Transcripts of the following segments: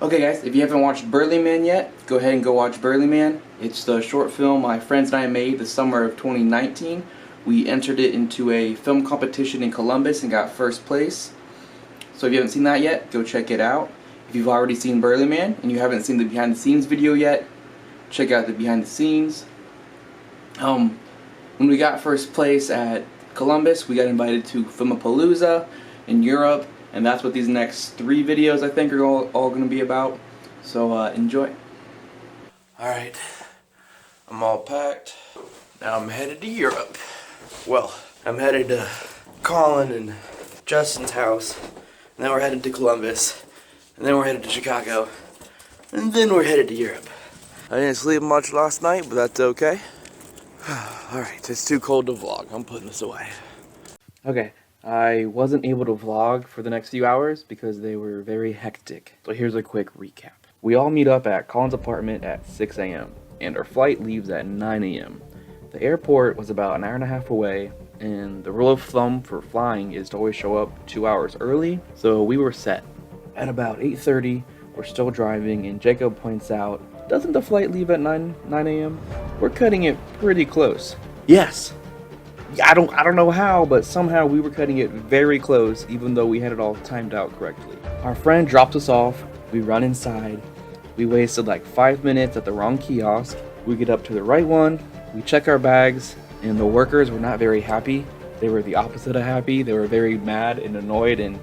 Okay guys, if you haven't watched Burly Man yet, go ahead and go watch Burly Man. It's the short film my friends and I made the summer of 2019. We entered it into a film competition in Columbus and got first place. So if you haven't seen that yet, go check it out. If you've already seen Burly Man and you haven't seen the behind the scenes video yet, check out the behind the scenes. When we got first place at Columbus, we got invited to FILMAPALOOZA in Europe. And that's what these next 3 videos I think are all going to be about. So enjoy. Alright, I'm all packed. Now I'm headed to Europe. Well, I'm headed to Colin and Justin's house. And then we're headed to Columbus. And then we're headed to Chicago. And then we're headed to Europe. I didn't sleep much last night, but that's okay. Alright, it's too cold to vlog. I'm putting this away. Okay. I wasn't able to vlog for the next few hours because they were very hectic. So here's a quick recap. We all meet up at Colin's apartment at 6 a.m. and our flight leaves at 9 a.m. The airport was about an hour and a half away, and the rule of thumb for flying is to always show up 2 hours early, so we were set. At about 8:30, we're still driving and Jacob points out, doesn't the flight leave at 9 a.m.? We're cutting it pretty close. Yes! I don't know how, but somehow we were cutting it very close, even though we had it all timed out correctly. Our friend dropped us off, we run inside, we wasted like 5 minutes at the wrong kiosk, we get up to the right one, we check our bags, and the workers were not very happy. They were the opposite of happy. They were very mad and annoyed and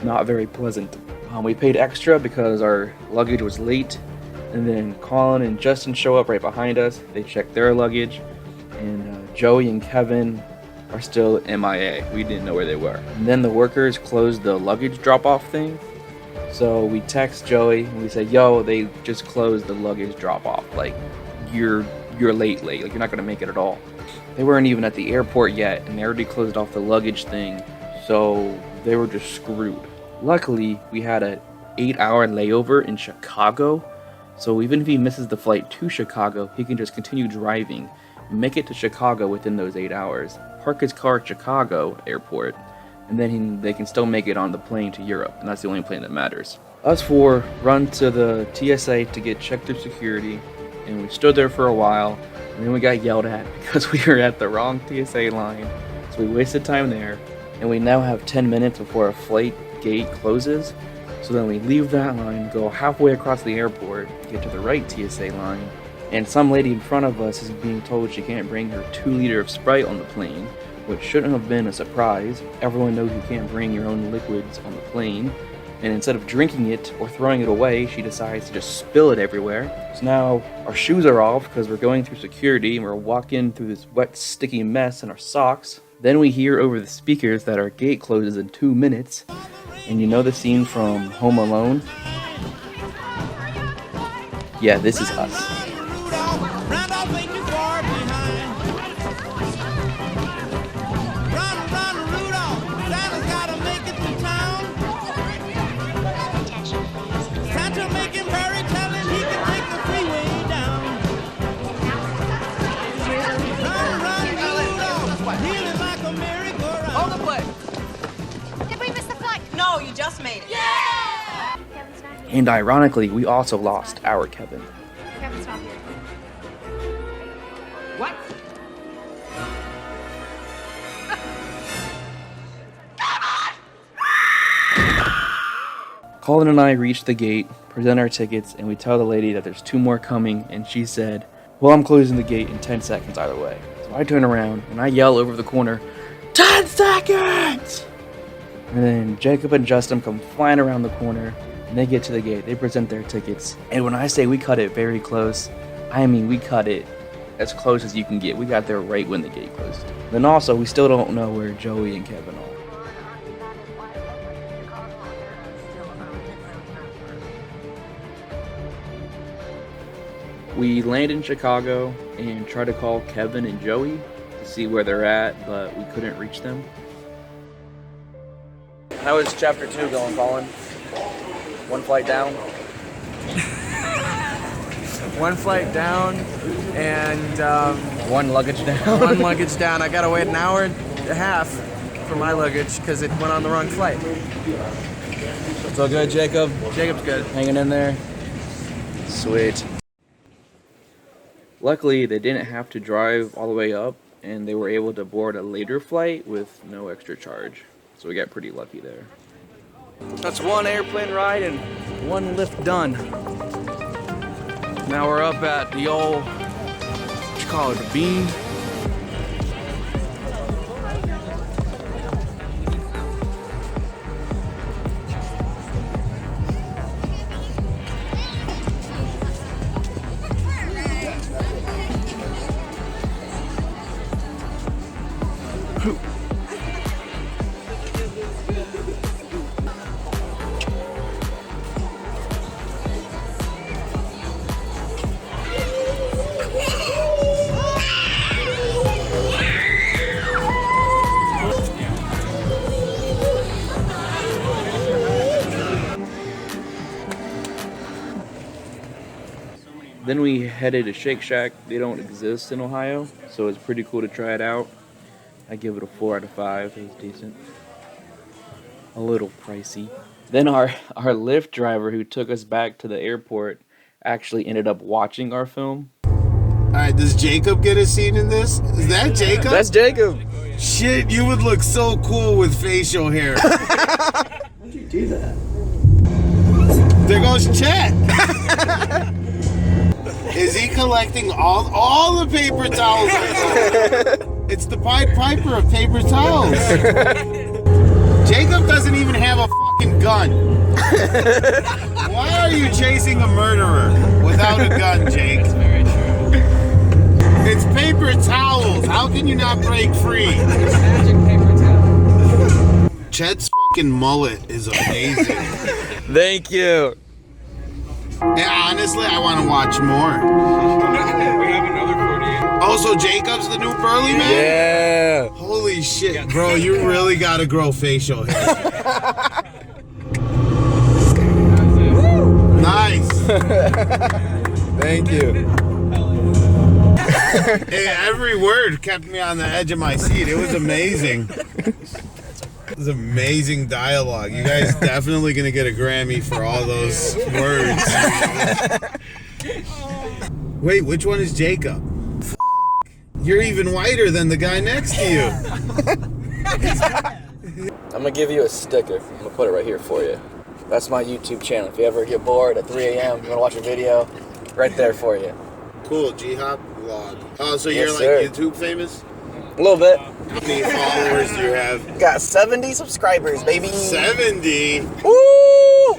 not very pleasant. We paid extra because our luggage was late, and then Colin and Justin show up right behind us. They check their luggage, and Joey and Kevin are still MIA. We didn't know where they were. And then the workers closed the luggage drop-off thing. So we text Joey and we say, yo, they just closed the luggage drop-off. Like, you're late. Like, you're not gonna make it at all. They weren't even at the airport yet, and they already closed off the luggage thing. So they were just screwed. Luckily, we had an 8-hour layover in Chicago. So even if he misses the flight to Chicago, he can just continue driving, make it to Chicago within those 8 hours, park his car at Chicago airport, and then they can still make it on the plane to Europe, and that's the only plane that matters. Us 4 run to the TSA to get checked through security, and we stood there for a while, and then we got yelled at because we were at the wrong TSA line, so we wasted time there, and we now have 10 minutes before a flight gate closes, so then we leave that line, go halfway across the airport, get to the right TSA line, and some lady in front of us is being told she can't bring her 2-liter of Sprite on the plane, which shouldn't have been a surprise. Everyone knows you can't bring your own liquids on the plane. And instead of drinking it or throwing it away, she decides to just spill it everywhere. So now our shoes are off because we're going through security and we're walking through this wet, sticky mess in our socks. Then we hear over the speakers that our gate closes in 2 minutes. And you know the scene from Home Alone? Yeah, this is us. Made it. Yeah! And ironically, we also lost our Kevin. Kevin's not here. What? Colin and I reach the gate, present our tickets, and we tell the lady that there's 2 more coming, and she said, well, I'm closing the gate in 10 seconds either way. So I turn around and I yell over the corner, 10 seconds! And then Jacob and Justin come flying around the corner, and they get to the gate. They present their tickets. And when I say we cut it very close, I mean we cut it as close as you can get. We got there right when the gate closed. Then also, we still don't know where Joey and Kevin are. We land in Chicago and try to call Kevin and Joey to see where they're at, but we couldn't reach them. How is chapter 2 going, Colin? One flight down? one flight down, and One luggage down. one luggage down. I gotta wait an hour and a half for my luggage because it went on the wrong flight. So good, Jacob? Jacob's good. Hanging in there? Sweet. Luckily, they didn't have to drive all the way up, and they were able to board a later flight with no extra charge. So we got pretty lucky there. That's one airplane ride and one lift done. Now we're up at the old, what you call it, the beam? Then we headed to Shake Shack. They don't exist in Ohio, so it's pretty cool to try it out. I give it a 4 out of 5. It was decent. A little pricey. Then our Lyft driver who took us back to the airport actually ended up watching our film. Alright, does Jacob get a scene in this? Is that Jacob? That's Jacob! Shit, you would look so cool with facial hair. How'd you do that? There goes Chet. Is he collecting all the paper towels? It's the Pied Piper of paper towels. Jacob doesn't even have a fucking gun. Why are you chasing a murderer without a gun, Jake? That's very true. It's paper towels. How can you not break free? Magic paper towel. Chet's fucking mullet is amazing. Thank you! Yeah, honestly, I want to watch more. We have another 48. Also, Jacob's the new Burly Man? Yeah! Holy shit, bro, you really gotta grow facial hair. Nice. Thank you. Hey, every word kept me on the edge of my seat. It was amazing. It was amazing dialogue. You guys definitely gonna get a Grammy for all those words. Wait, which one is Jacob? You're even whiter than the guy next to you. I'm gonna give you a sticker. I'm gonna put it right here for you. That's my YouTube channel. If you ever get bored at 3 a.m., you wanna watch a video, right there for you. Cool, GHOP vlog. Oh, so Yes, you're sir. like YouTube famous? A little bit. How many followers do you have? Got 70 subscribers, baby. 70. Woo!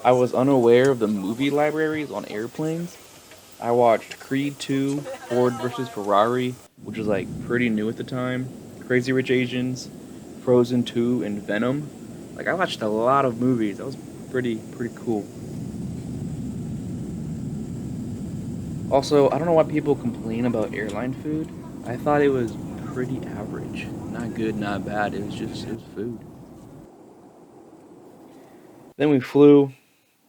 I was unaware of the movie libraries on airplanes. I watched Creed 2, Ford vs. Ferrari, which was like pretty new at the time, Crazy Rich Asians, Frozen 2, and Venom. Like I watched a lot of movies. That was pretty cool. Also, I don't know why people complain about airline food. I thought it was pretty average. Not good, not bad. It was food. Then we flew,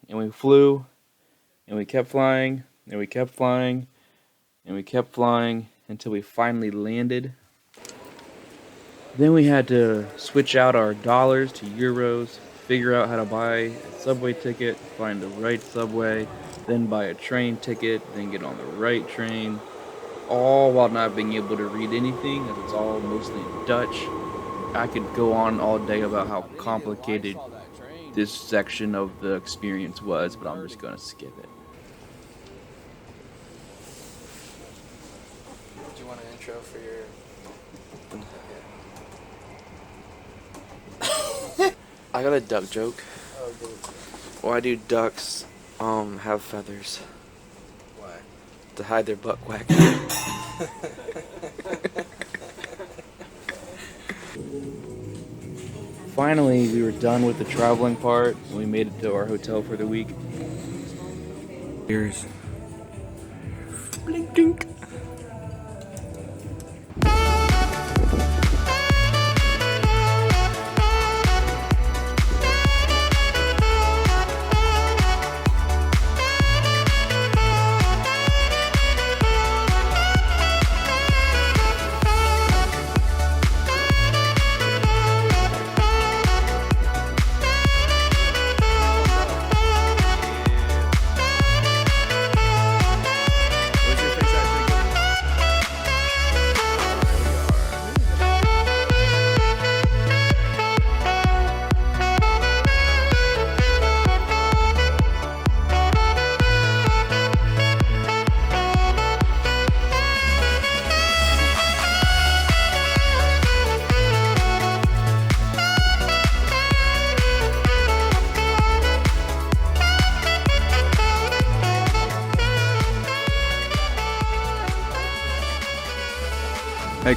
and we flew, and we kept flying, and we kept flying, and we kept flying until we finally landed. Then we had to switch out our dollars to euros, figure out how to buy a subway ticket, find the right subway, then buy a train ticket, then get on the right train, all while not being able to read anything, as it's all mostly in Dutch. I could go on all day about how complicated this section of the experience was, but I'm just gonna skip it. Do you want an intro for your... I got a duck joke. Oh, dude. Why do ducks have feathers? Why? To hide their butt quack. Finally, we were done with the traveling part, and we made it to our hotel for the week. Cheers. Blink, blink.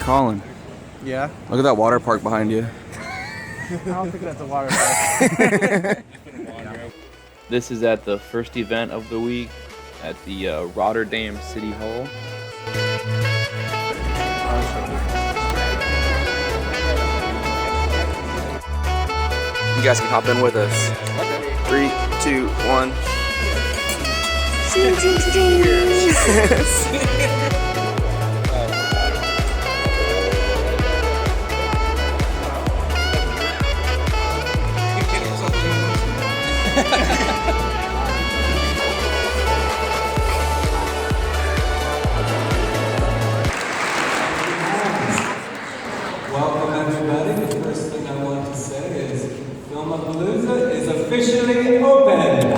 Colin, Yeah? look at that water park behind you. I don't think that's a water park. This is at the first event of the week at the Rotterdam City Hall. You guys can hop in with us. 3, 2, 1. Welcome everybody. The first thing I want to say is FILMAPALOOZA is officially open.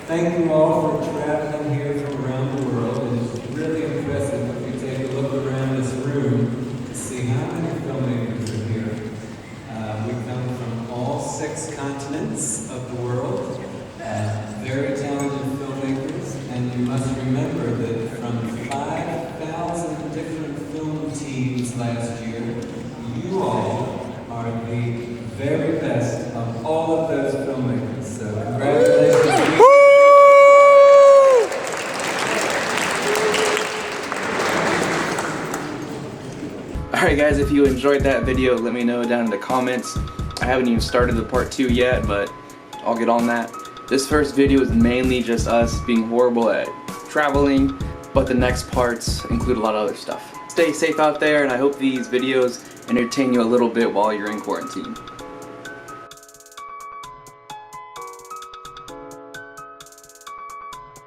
Thank you all for traveling here from around the world. And it's really impressive if you take a look around this room to see how many filmmakers are here. We come from all 6 continents of the world. Very talented filmmakers, and you must remember that from 5,000 different film teams last year, you all are the very best of all of those filmmakers. So congratulations. Alright guys, if you enjoyed that video, let me know down in the comments. I haven't even started the part 2 yet, but I'll get on that. This first video is mainly just us being horrible at traveling, but the next parts include a lot of other stuff. Stay safe out there, and I hope these videos entertain you a little bit while you're in quarantine.